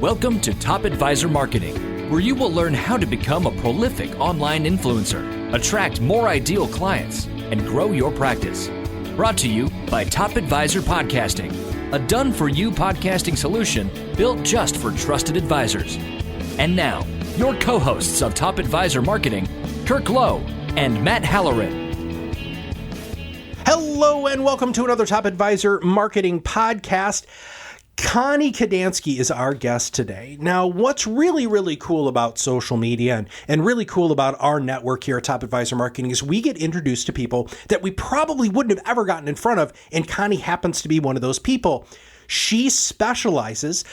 Welcome to Top Advisor Marketing, where you will learn how to become a prolific online influencer, attract more ideal clients, and grow your practice. Brought to you by Top Advisor Podcasting, a done-for-you podcasting solution built just for trusted advisors. And now, your co-hosts of Top Advisor Marketing, Kirk Lowe and Matt Halloran. Hello and welcome to another Top Advisor Marketing podcast. Connie Kadansky is our guest today. Now, what's really cool about social media and really cool about our network here at Top Advisor Marketing is we get introduced to people that we probably wouldn't have ever gotten in front of, and Connie happens to be one of those people. She specializes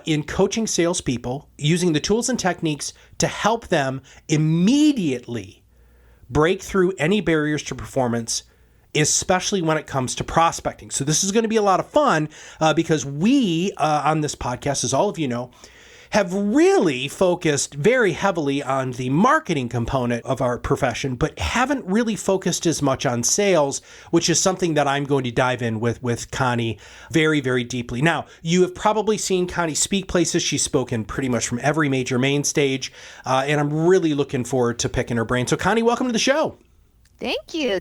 in coaching salespeople using the tools and techniques to help them immediately break through any barriers to performance, especially when it comes to prospecting. So this is going to be a lot of fun because we, on this podcast, as all of you know, have really focused very heavily on the marketing component of our profession, but haven't really focused as much on sales, which is something that I'm going to dive in with Connie very deeply. Now, you have probably seen Connie speak places. She's spoken pretty much from every major main stage, and I'm really looking forward to picking her brain. So Connie, welcome to the show. Thank you.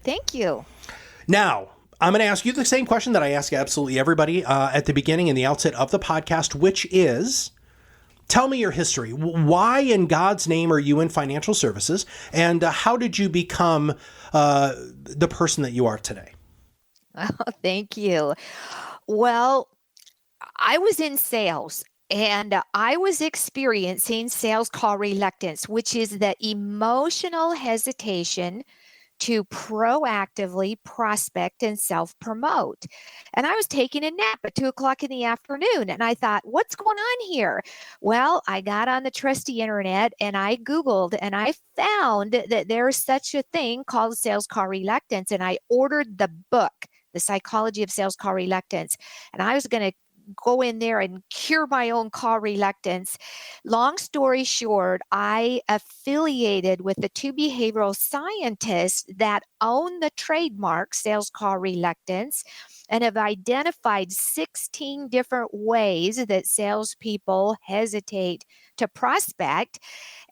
Now, I'm going to ask you the same question that I ask absolutely everybody at the beginning and the outset of the podcast, which is, tell me your history. Why in God's name are you in financial services? And how did you become the person that you are today? Oh, thank you. Well, I was in sales. And I was experiencing sales call reluctance, which is the emotional hesitation to proactively prospect and self-promote. And I was taking a nap at 2:00 in the afternoon. And I thought, what's going on here? Well, I got on the trusty internet and I Googled and I found that there's such a thing called sales call reluctance. And I ordered the book, The Psychology of Sales Call Reluctance. And I was going to go in there and cure my own call reluctance. Long story short, I affiliated with the two behavioral scientists that own the trademark sales call reluctance and have identified 16 different ways that salespeople hesitate to prospect.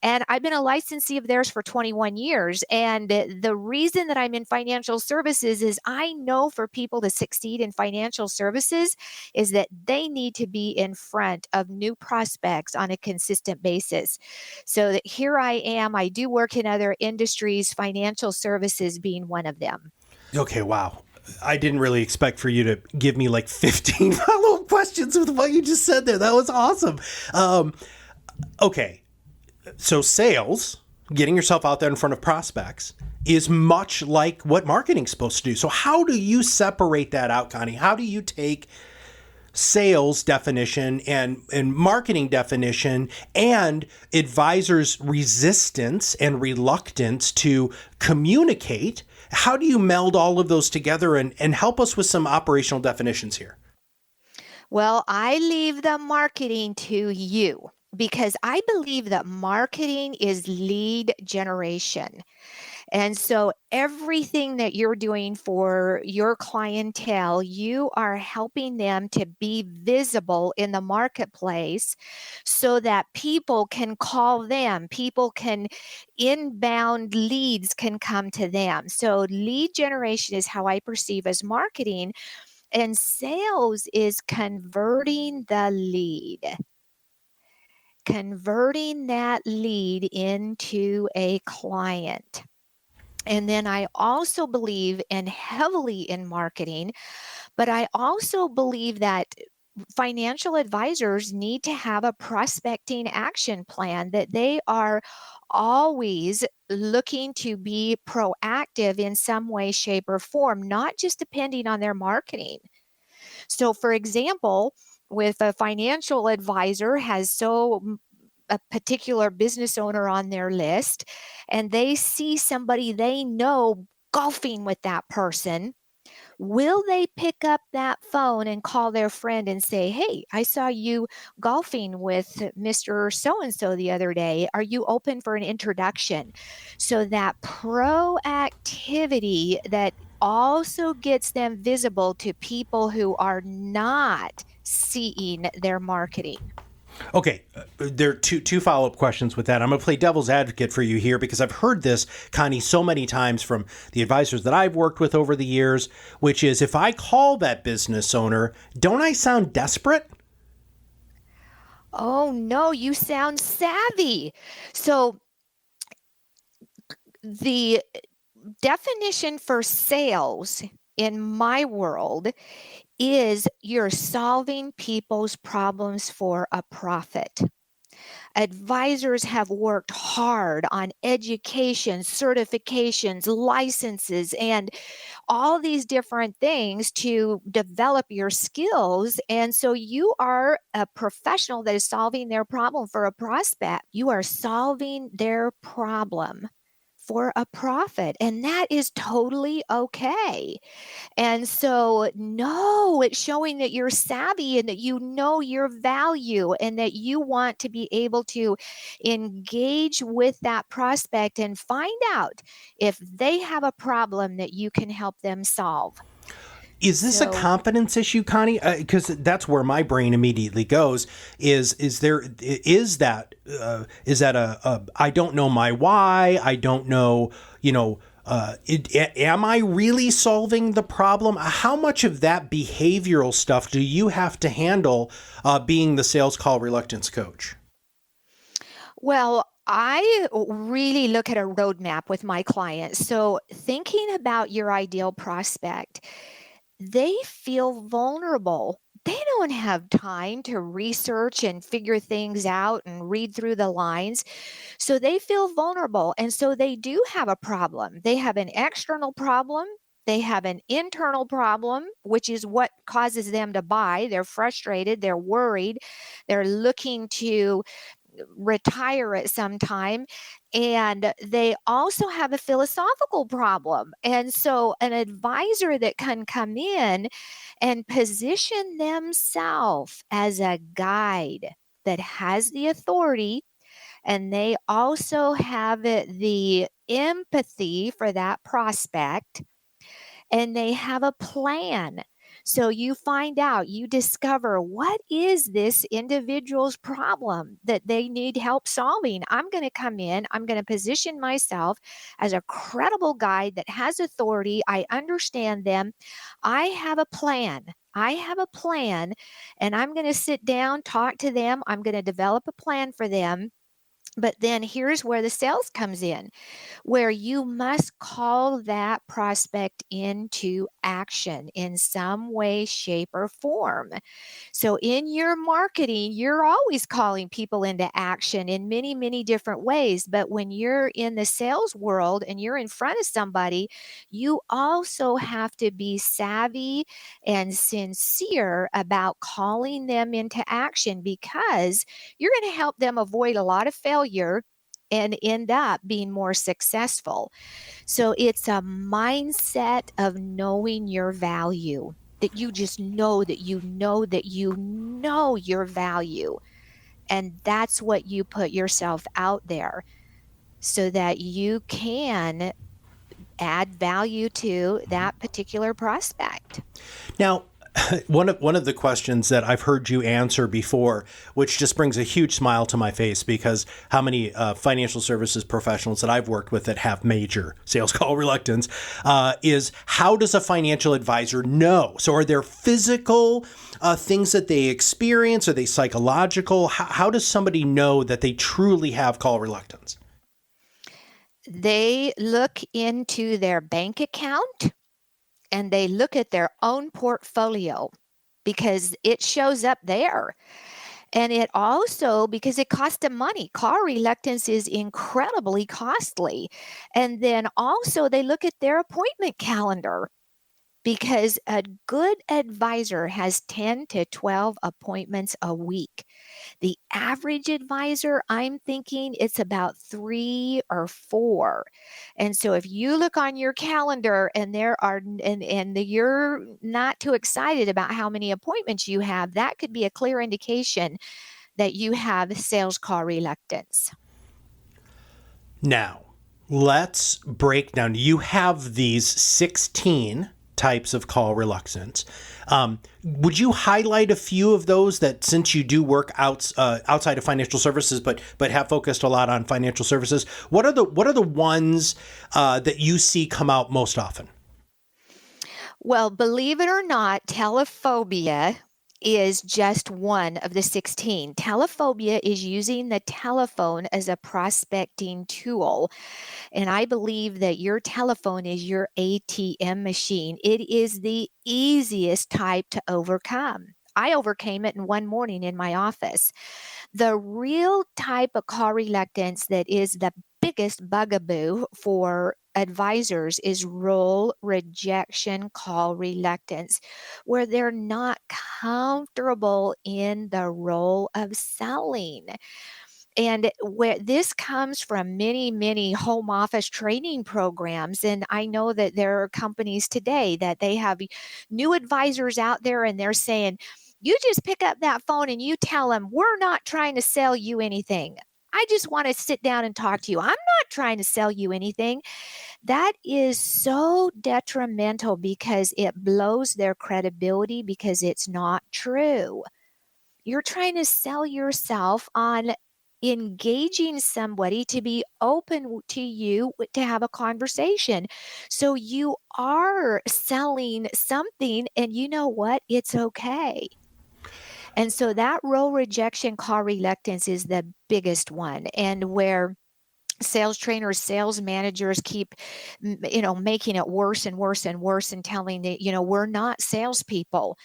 And I've been a licensee of theirs for 21 years. And the reason that I'm in financial services is I know for people to succeed in financial services is that they need to be in front of new prospects on a consistent basis. So that here I am. I do work in other industries, financial services being one of them. Okay, wow. I didn't really expect for you to give me like 15 follow-up questions with what you just said there. That was awesome. Okay. So sales, getting yourself out there in front of prospects, is much like what marketing's supposed to do. So how do you separate that out, Connie? How do you take sales definition and marketing definition and advisors' resistance and reluctance to communicate? How do you meld all of those together and help us with some operational definitions here? Well, I leave the marketing to you, because I believe that marketing is lead generation. And so everything that you're doing for your clientele, you are helping them to be visible in the marketplace so that people can call them, inbound leads can come to them. So lead generation is how I perceive as marketing, and sales is converting the lead. Converting that lead into a client. And then I also believe heavily in marketing, but I also believe that financial advisors need to have a prospecting action plan, that they are always looking to be proactive in some way, shape, or form, not just depending on their marketing. So, for example, with a financial advisor has a particular business owner on their list, and they see somebody they know golfing with that person, will they pick up that phone and call their friend and say, hey, I saw you golfing with Mr. So-and-so the other day. Are you open for an introduction? So that proactivity that also gets them visible to people who are not seeing their marketing. Okay, there are two follow-up questions with that. I'm going to play devil's advocate for you here because I've heard this, Connie, so many times from the advisors that I've worked with over the years, which is if I call that business owner, don't I sound desperate? Oh, no, you sound savvy. So the definition for sales in my world is you're solving people's problems for a profit. Advisors have worked hard on education, certifications, licenses, and all these different things to develop your skills. And so you are a professional that is solving their problem for a prospect. You are solving their problem for a profit, and that is totally okay. And so, no, it's showing that you're savvy and that you know your value and that you want to be able to engage with that prospect and find out if they have a problem that you can help them solve. Is this a competence issue, Connie? Because that's where my brain immediately goes. Is that a I don't know my why? I don't know. Am I really solving the problem? How much of that behavioral stuff do you have to handle being the sales call reluctance coach? Well, I really look at a roadmap with my clients. So, thinking about your ideal prospect, they feel vulnerable. They don't have time to research and figure things out and read through the lines. So they feel vulnerable. And so they do have a problem. They have an external problem. They have an internal problem, which is what causes them to buy. They're frustrated. They're worried. They're looking to retire at some time. And they also have a philosophical problem. And so an advisor that can come in and position themselves as a guide that has the authority, and they also have the empathy for that prospect, and they have a plan. So you find out, you discover what is this individual's problem that they need help solving. I'm going to come in, I'm going to position myself as a credible guide that has authority. I understand them. I have a plan. I have a plan, and I'm going to sit down, talk to them. I'm going to develop a plan for them. But then here's where the sales comes in, where you must call that prospect into action in some way, shape, or form. So in your marketing, you're always calling people into action in many, many different ways. But when you're in the sales world and you're in front of somebody, you also have to be savvy and sincere about calling them into action, because you're going to help them avoid a lot of failure and end up being more successful. So it's a mindset of knowing your value, that you just know that you know that you know your value. And that's what you put yourself out there so that you can add value to that particular prospect. Now, one of the questions that I've heard you answer before, which just brings a huge smile to my face, because how many financial services professionals that I've worked with that have major sales call reluctance, is how does a financial advisor know? So are there physical things that they experience? Are they psychological? How does somebody know that they truly have call reluctance? They look into their bank account and they look at their own portfolio, because it shows up there. And it also, because it costs them money, car reluctance is incredibly costly. And then also they look at their appointment calendar, because a good advisor has 10 to 12 appointments a week. The average advisor, I'm thinking it's about 3 or 4. And so if you look on your calendar and there are and you're not too excited about how many appointments you have, that could be a clear indication that you have sales call reluctance. Now, let's break down. You have these 16 types of call reluctance. Would you highlight a few of those that, since you do work outside of financial services, but have focused a lot on financial services? What are the ones that you see come out most often? Well, believe it or not, telephobia is just one of the 16. Telephobia is using the telephone as a prospecting tool. And I believe that your telephone is your ATM machine. It is the easiest type to overcome. I overcame it in one morning in my office. The real type of call reluctance that is the biggest bugaboo for advisors is role rejection call reluctance, where they're not comfortable in the role of selling. And where this comes from many home office training programs. And I know that there are companies today that they have new advisors out there and they're saying, you just pick up that phone and you tell them, we're not trying to sell you anything. I just want to sit down and talk to you. I'm not trying to sell you anything. That is so detrimental because it blows their credibility because it's not true. You're trying to sell yourself on engaging somebody to be open to you to have a conversation. So you are selling something, and you know what? It's okay. And so that role rejection call reluctance is the biggest one, and where sales trainers, sales managers keep, making it worse and worse and worse and telling that, we're not salespeople.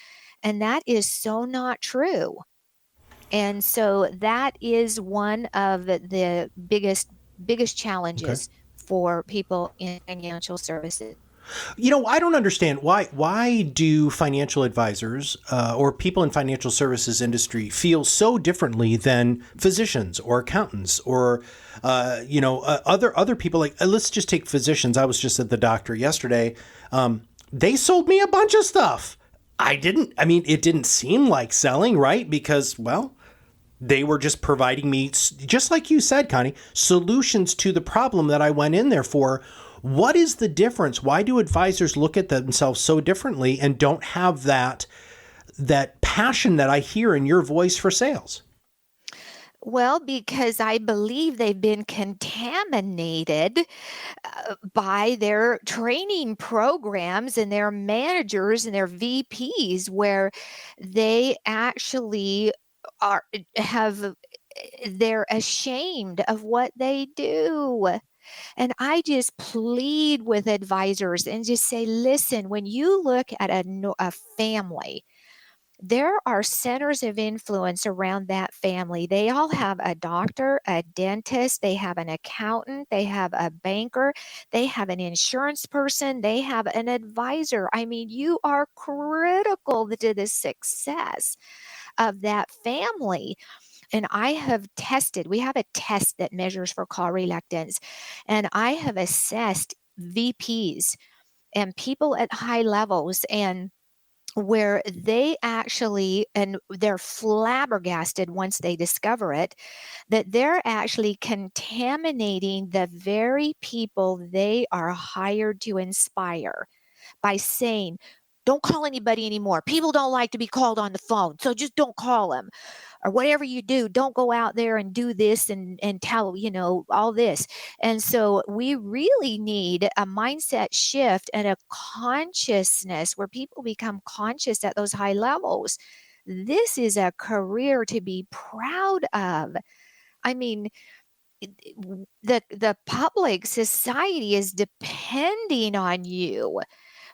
And that is so not true. And so that is one of the biggest Okay. challenges for people in financial services. I don't understand why do financial advisors or people in financial services industry feel so differently than physicians or accountants or other people. Like, let's just take physicians. I was just at the doctor yesterday. They sold me a bunch of stuff. It didn't seem like selling, right? Because, well, they were just providing me, just like you said, Connie, solutions to the problem that I went in there for. What is the difference? Why do advisors look at themselves so differently and don't have that passion that I hear in your voice for sales? Well, because I believe they've been contaminated by their training programs and their managers and their VPs, where they actually are have they're ashamed of what they do. And I just plead with advisors and just say, listen, when you look at a family, there are centers of influence around that family. They all have a doctor, a dentist, they have an accountant, they have a banker, they have an insurance person, they have an advisor. I mean, you are critical to the success of that family. And I have tested, we have a test that measures for call reluctance, and I have assessed VPs and people at high levels, and where they actually, and they're flabbergasted once they discover it, that they're actually contaminating the very people they are hired to inspire by saying, don't call anybody anymore. People don't like to be called on the phone, so just don't call them. Or whatever you do, don't go out there and do this and tell, all this. And so we really need a mindset shift and a consciousness where people become conscious at those high levels. This is a career to be proud of. I mean, the public society is depending on you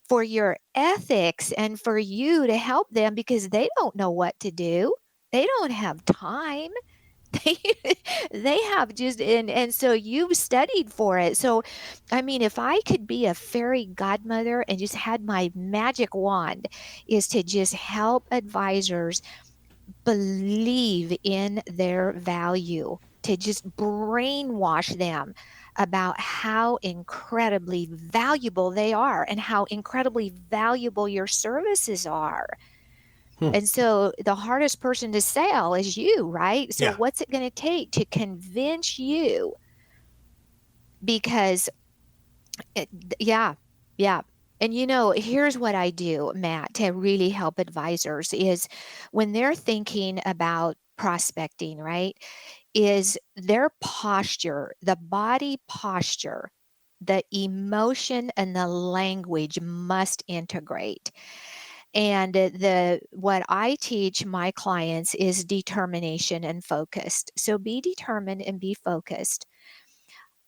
for your ethics and for you to help them because they don't know what to do. They don't have time. They they have just and so you've studied for it. So I mean, if I could be a fairy godmother and just had my magic wand, is to just help advisors believe in their value, to just brainwash them about how incredibly valuable they are and how incredibly valuable your services are. Hmm. And so the hardest person to sell is you, right? So Yeah. what's it going to take to convince you? Because, yeah, yeah. And here's what I do, Matt, to really help advisors is when they're thinking about prospecting, right? Is their posture, the body posture, the emotion and the language must integrate. And the what I teach my clients is determination and focused. So be determined and be focused.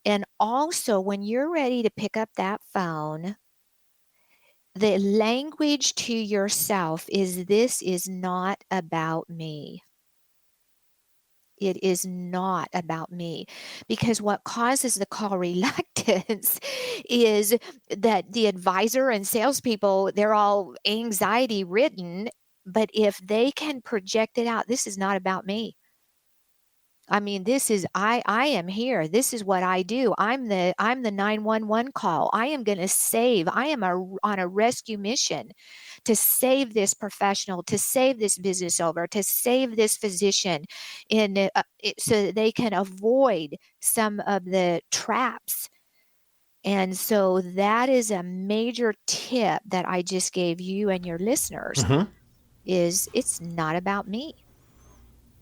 And also when you're ready to pick up that phone, the language to yourself is this is not about me. It is not about me because what causes the call reluctance is that the advisor and salespeople, they're all anxiety ridden. But if they can project it out, this is not about me. I mean, this is I am here. This is what I do. I'm the 911 call. I am going to save. I am on a rescue mission to save this professional, to save this business owner, to save this physician so that they can avoid some of the traps. And so that is a major tip that I just gave you and your listeners is it's not about me.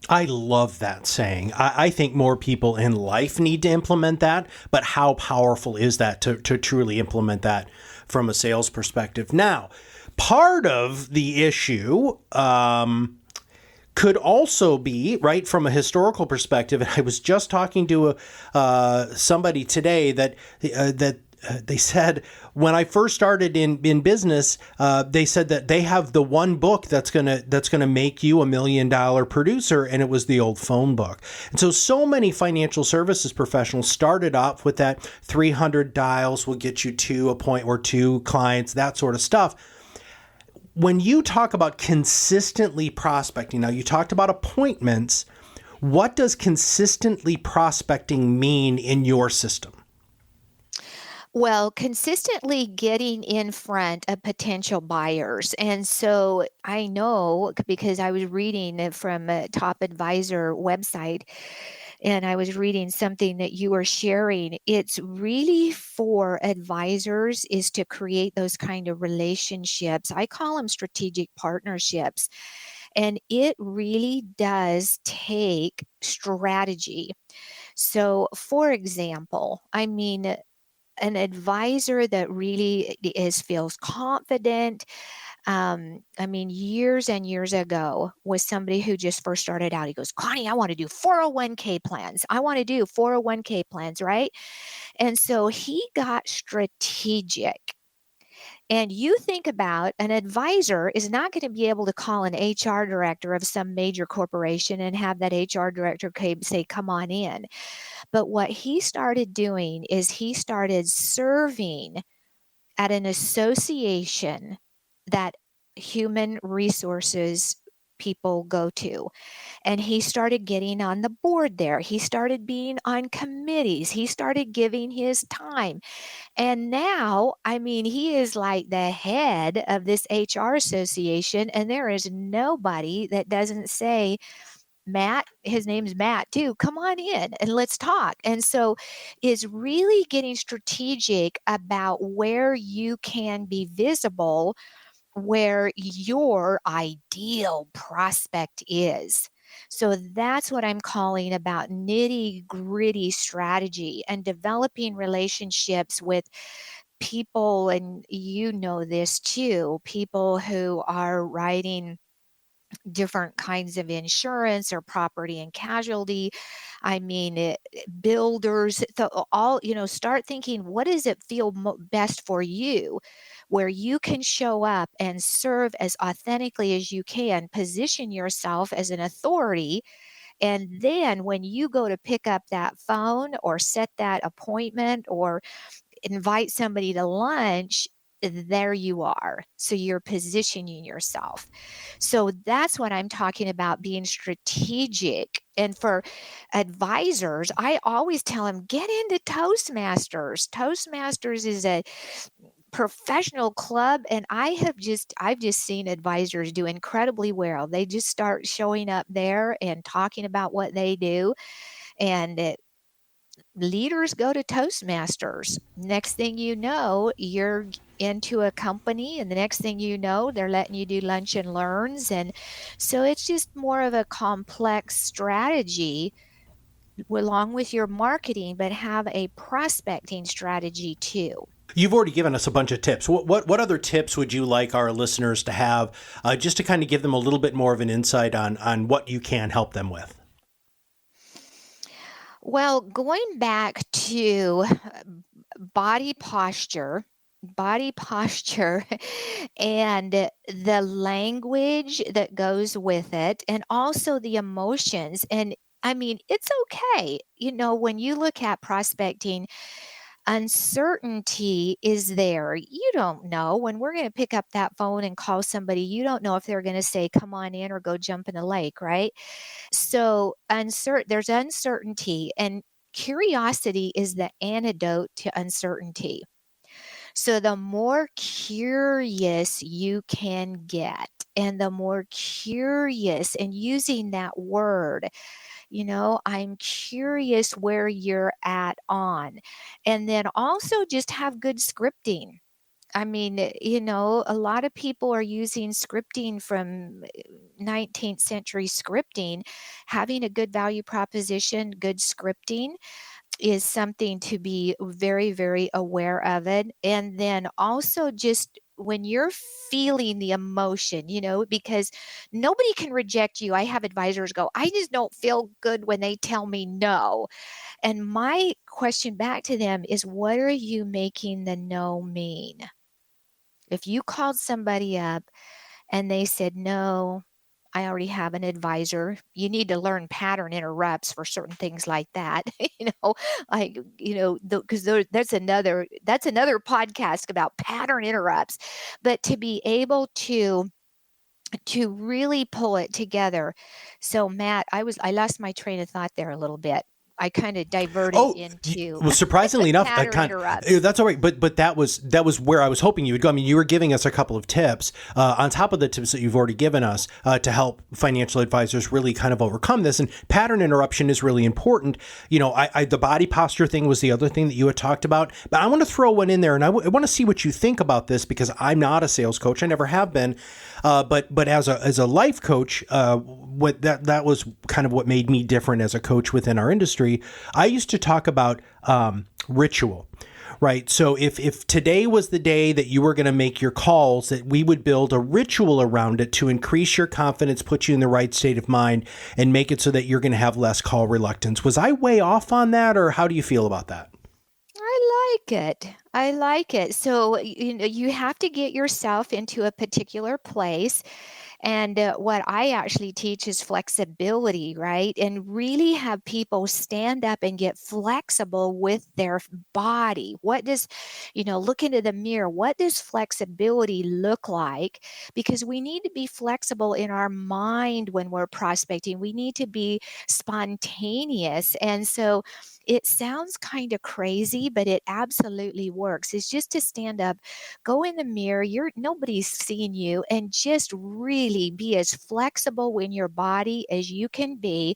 I love that saying. I think more people in life need to implement that, but how powerful is that to truly implement that from a sales perspective? Now, part of the issue could also be, right, from a historical perspective. And I was just talking to somebody today that they said when I first started in business, they said that they have the one book that's gonna make you $1 million producer, and it was the old phone book. And so many financial services professionals started off with that 300 dials will get you to a point or two clients, that sort of stuff. When you talk about consistently prospecting, now you talked about appointments. What does consistently prospecting mean in your system? Well, consistently getting in front of potential buyers. And so I know because I was reading from a Top Advisor website and I was reading something that you were sharing. It's really for advisors is to create those kind of relationships. I call them strategic partnerships. And it really does take strategy. So, for example, an advisor that really feels confident. Years and years ago was somebody who just first started out. He goes, Connie, I want to do 401k plans. I want to do 401k plans, right? And so he got strategic. And you think about an advisor is not going to be able to call an HR director of some major corporation and have that HR director say, come on in. But what he started doing is he started serving at an association that human resources people go to. And he started getting on the board there. He started being on committees. He started giving his time. And now, he is like the head of this HR association, and there is nobody that doesn't say, Matt, his name's Matt too, come on in and let's talk. And so is really getting strategic about where you can be visible, where your ideal prospect is. So that's what I'm calling about nitty gritty strategy and developing relationships with people. And you know this too, people who are writing different kinds of insurance or property and casualty. Builders, start thinking, what does it feel best for you, where you can show up and serve as authentically as you can, position yourself as an authority. And then when you go to pick up that phone or set that appointment or invite somebody to lunch, there you are. So you're positioning yourself. So that's what I'm talking about, being strategic. And for advisors, I always tell them, get into Toastmasters. Toastmasters is a professional club, and I've just seen advisors do incredibly well. They just start showing up there and talking about what they do, and leaders go to Toastmasters. Next thing you know, you're into a company, and the next thing you know, they're letting you do lunch and learns. And so it's just more of a complex strategy along with your marketing, but have a prospecting strategy too. You've already given us a bunch of tips. What other tips would you like our listeners to have, just to kind of give them a little bit more of an insight on what you can help them with? Well, going back to body posture, body posture and the language that goes with it, and also the emotions. And I mean, it's okay. When you look at prospecting, uncertainty is there. You don't know when we're going to pick up that phone and call somebody, you don't know if they're going to say, come on in or go jump in the lake, right? So there's uncertainty, and curiosity is the antidote to uncertainty. So the more curious you can get, and the more curious, and using that word, I'm curious where you're at on. And then also just have good scripting. I mean, a lot of people are using scripting from 19th century scripting. Having a good value proposition, good scripting is something to be very, very aware of it. And then also just when you're feeling the emotion, because nobody can reject you. I have advisors go, I just don't feel good when they tell me no. And my question back to them is, what are you making the no mean? If you called somebody up and they said, no, I already have an advisor. You need to learn pattern interrupts for certain things like that. Because that's another podcast about pattern interrupts. But to be able to really pull it together. So Matt, I lost my train of thought there a little bit. I kind of diverted into well, surprisingly enough, that's all right. But that was where I was hoping you would go. I mean, you were giving us a couple of tips on top of the tips that you've already given us to help financial advisors really kind of overcome this. And pattern interruption is really important. The body posture thing was the other thing that you had talked about. But I want to throw one in there, and I want to see what you think about this, because I'm not a sales coach. I never have been. But as a life coach, that was kind of what made me different as a coach within our industry. I used to talk about ritual, right? So if today was the day that you were going to make your calls, that we would build a ritual around it to increase your confidence, put you in the right state of mind, and make it so that you're going to have less call reluctance. Was I way off on that, or how do you feel about that? I like it. So, you have to get yourself into a particular place. And what I actually teach is flexibility, right? And really have people stand up and get flexible with their body. What does, look into the mirror. What does flexibility look like? Because we need to be flexible in our mind when we're prospecting. We need to be spontaneous. And so it sounds kind of crazy, but it absolutely works. It's just to stand up, go in the mirror. Nobody's seeing you, and just really be as flexible in your body as you can be,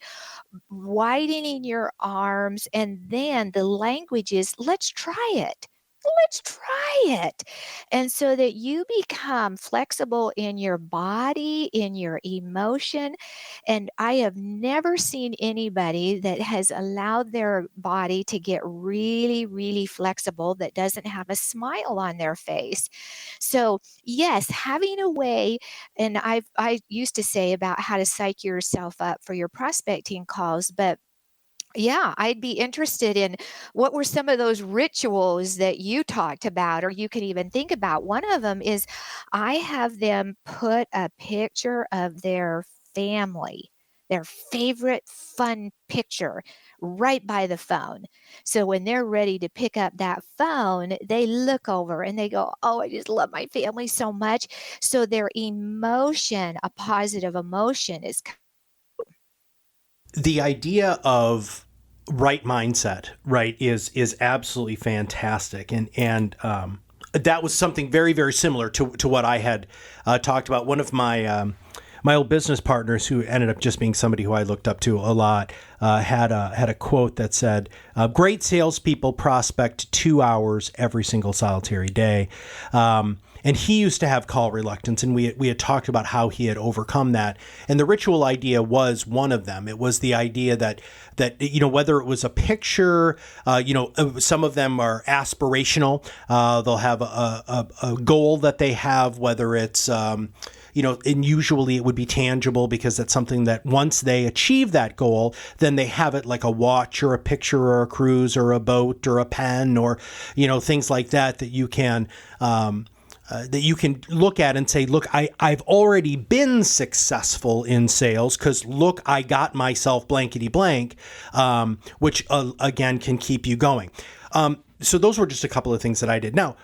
widening your arms. And then the language is, let's try it. Let's try it. And so that you become flexible in your body, in your emotion. And I have never seen anybody that has allowed their body to get really, really flexible that doesn't have a smile on their face. So yes, having a way, and I used to say about how to psych yourself up for your prospecting calls, but yeah, I'd be interested in what were some of those rituals that you talked about, or you could even think about. One of them is I have them put a picture of their family, their favorite fun picture, right by the phone. So when they're ready to pick up that phone, they look over and they go, oh, I just love my family so much. So their emotion, a positive emotion, is the idea of right mindset, right, is absolutely fantastic. And that was something very, very similar to what I had talked about. One of my my old business partners, who ended up just being somebody who I looked up to a lot, had a quote that said, "Great salespeople prospect 2 hours every single solitary day." And he used to have call reluctance, and we had talked about how he had overcome that. And the ritual idea was one of them. It was the idea that whether it was a picture, some of them are aspirational. They'll have a goal that they have, whether it's and usually it would be tangible, because that's something that once they achieve that goal, then they have it, like a watch or a picture or a cruise or a boat or a pen or things like that you can. That you can look at and say, look, I've already been successful in sales because, look, I got myself blankety blank, which, again, can keep you going. So those were just a couple of things that I did. Now,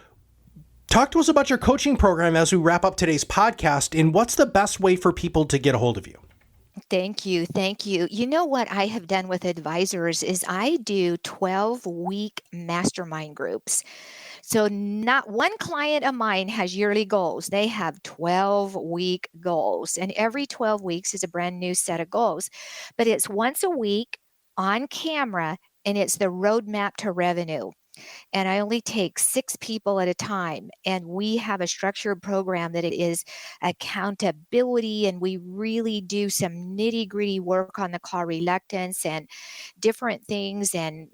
talk to us about your coaching program as we wrap up today's podcast, and what's the best way for people to get a hold of you? Thank you. Thank you. You know what I have done with advisors is I do 12-week mastermind groups. So not one client of mine has yearly goals. They have 12-week goals, and every 12 weeks is a brand new set of goals. But it's once a week on camera, and it's the roadmap to revenue. And I only take 6 people at a time. And we have a structured program that it is accountability. And we really do some nitty-gritty work on the call reluctance and different things, and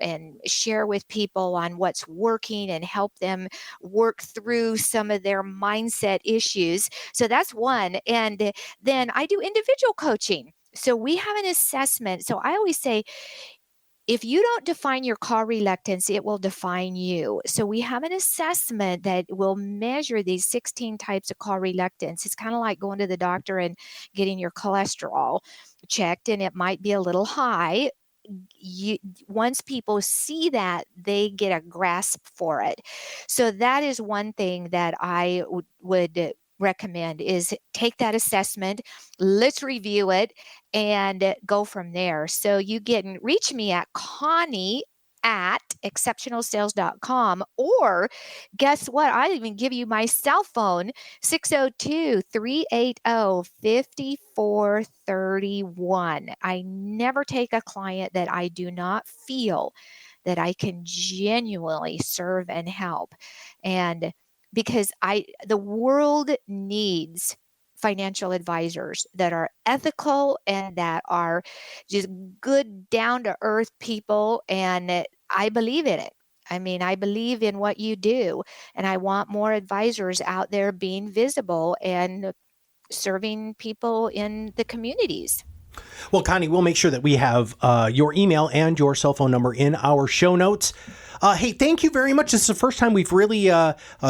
share with people on what's working and help them work through some of their mindset issues. So that's one. And then I do individual coaching. So we have an assessment. So I always say, if you don't define your call reluctance, it will define you. So we have an assessment that will measure these 16 types of call reluctance. It's kind of like going to the doctor and getting your cholesterol checked, and it might be a little high. Once people see that, they get a grasp for it. So that is one thing that I would recommend, is take that assessment, let's review it, and go from there. So you can reach me at Connie at exceptionalsales.com, or guess what? I even give you my cell phone, 602-380-5431. I never take a client that I do not feel that I can genuinely serve and help. And because the world needs financial advisors that are ethical and that are just good, down-to-earth people. And I believe in it. I mean, I believe in what you do. And I want more advisors out there being visible and serving people in the communities. Well, Connie, we'll make sure that we have your email and your cell phone number in our show notes. Hey, thank you very much. This is the first time we've really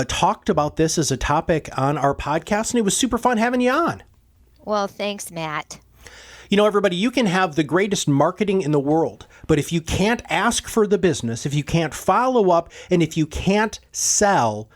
talked about this as a topic on our podcast, and it was super fun having you on. Well, thanks, Matt. Everybody, you can have the greatest marketing in the world, but if you can't ask for the business, if you can't follow up, and if you can't sell,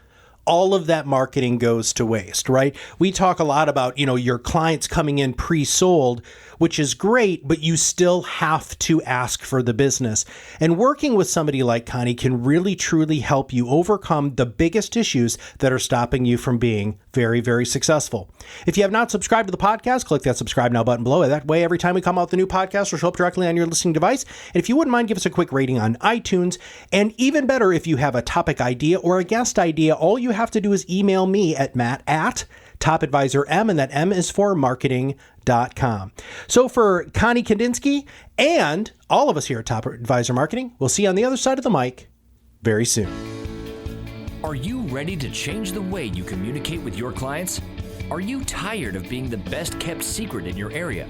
all of that marketing goes to waste, right? We talk a lot about, your clients coming in pre-sold, which is great, but you still have to ask for the business. And working with somebody like Connie can really, truly help you overcome the biggest issues that are stopping you from being very, very successful. If you have not subscribed to the podcast, click that subscribe now button below. That way, every time we come out with a new podcast, will show up directly on your listening device. And if you wouldn't mind, give us a quick rating on iTunes. And even better, if you have a topic idea or a guest idea, all you have to do is email me at matt@topadvisorm, and that M is for marketing.com. So for Connie Kadansky and all of us here at Top Advisor Marketing, we'll see you on the other side of the mic very soon. Are you ready to change the way you communicate with your clients? Are you tired of being the best kept secret in your area?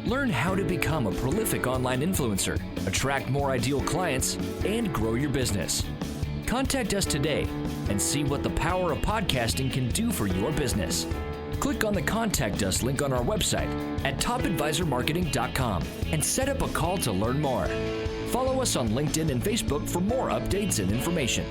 Learn how to become a prolific online influencer, attract more ideal clients, and grow your business. Contact us today and see what the power of podcasting can do for your business. Click on the Contact Us link on our website at topadvisormarketing.com and set up a call to learn more. Follow us on LinkedIn and Facebook for more updates and information.